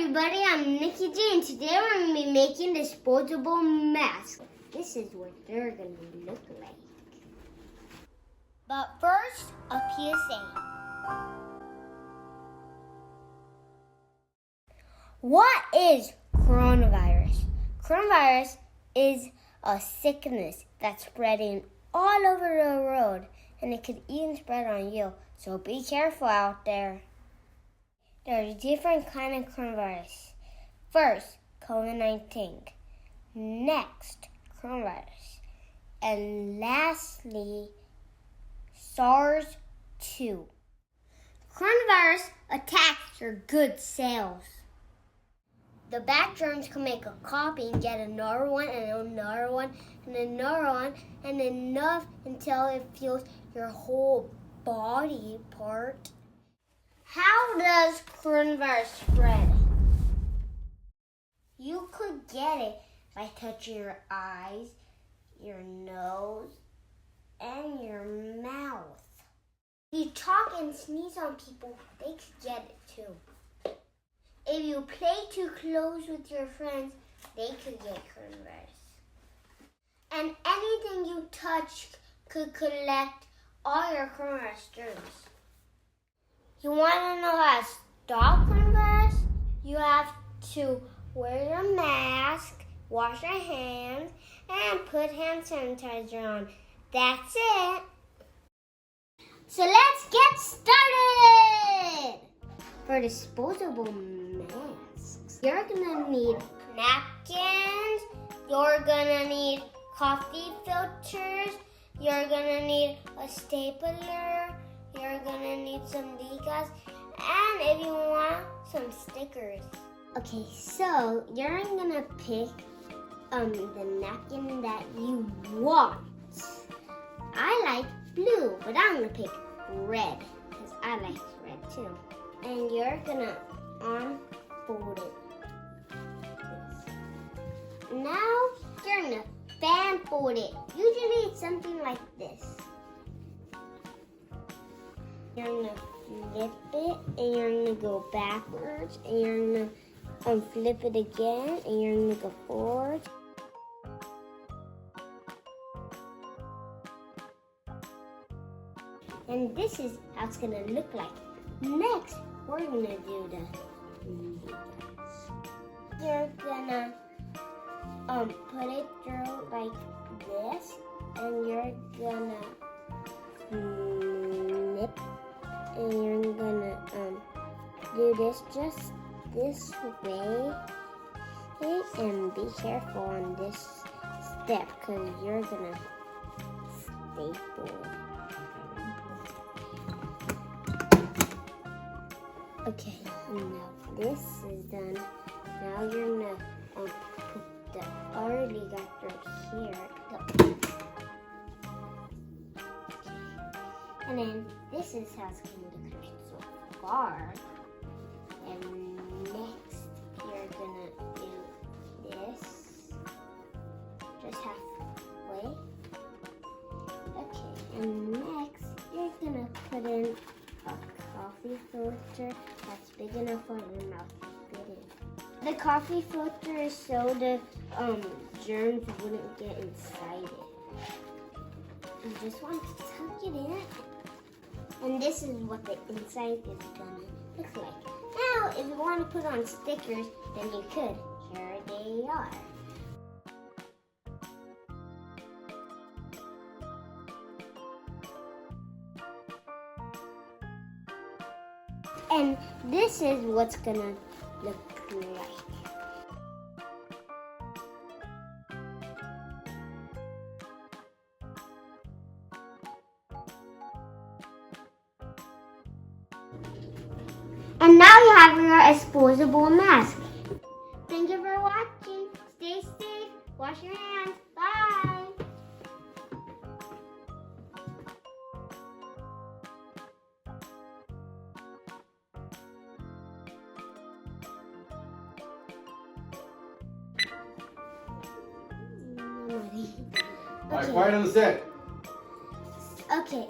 everybody, I'm Nicky G, and today we're going to be making disposable masks. This is what they're going to look like. But first, a PSA. What is coronavirus? Coronavirus is a sickness that's spreading all over the world, and it could even spread on you. So be careful out there. There's different kinds of coronavirus. First, COVID-19. Next, coronavirus. And lastly, SARS-2. Coronavirus attacks your good cells. The bad germs can make a copy and get another one and another one and another one and enough until it fills your whole body part. How does coronavirus spread? You could get it by touching your eyes, your nose, and your mouth. If you talk and sneeze on people, they could get it too. If you play too close with your friends, they could get coronavirus. And anything you touch could collect all your coronavirus germs. You want to know how to stop coronavirus? You have to wear your mask, wash your hands, and put hand sanitizer on. That's it. So let's get started! For disposable masks, you're gonna need napkins, you're gonna need coffee filters, you're gonna need a stapler, you're gonna need some decals, and if you want, some stickers. Okay, so you're gonna pick the napkin that you want. I like blue, but I'm gonna pick red, because I like red too. And you're gonna unfold it. Now you're gonna fan fold it. Usually it's something like this. You're gonna flip it, and you're gonna go backwards, and you're gonna flip it again, and you're gonna go forward. And this is how it's gonna look like. Next, we're gonna do the leaders. You're gonna put it through like this, and you're gonna snip, and you're gonna do this just this way, and be careful on this step because you're gonna staple. Okay, now this is done. Now you're gonna put the other ligature here. And then this is how it's gonna look so far. And next you're gonna do this. Just halfway. Okay, and next you're gonna put in a coffee filter that's big enough for your mouth to fit in. The coffee filter is so the germs wouldn't get inside it. You just want to tuck it in. And this is what the inside is gonna look like. Now, if you want to put on stickers, then you could. Here they are. And this is what's gonna look like. And now you have your disposable mask. Thank you for watching. Stay safe. Wash your hands. Bye. All right, quiet on the set. Okay.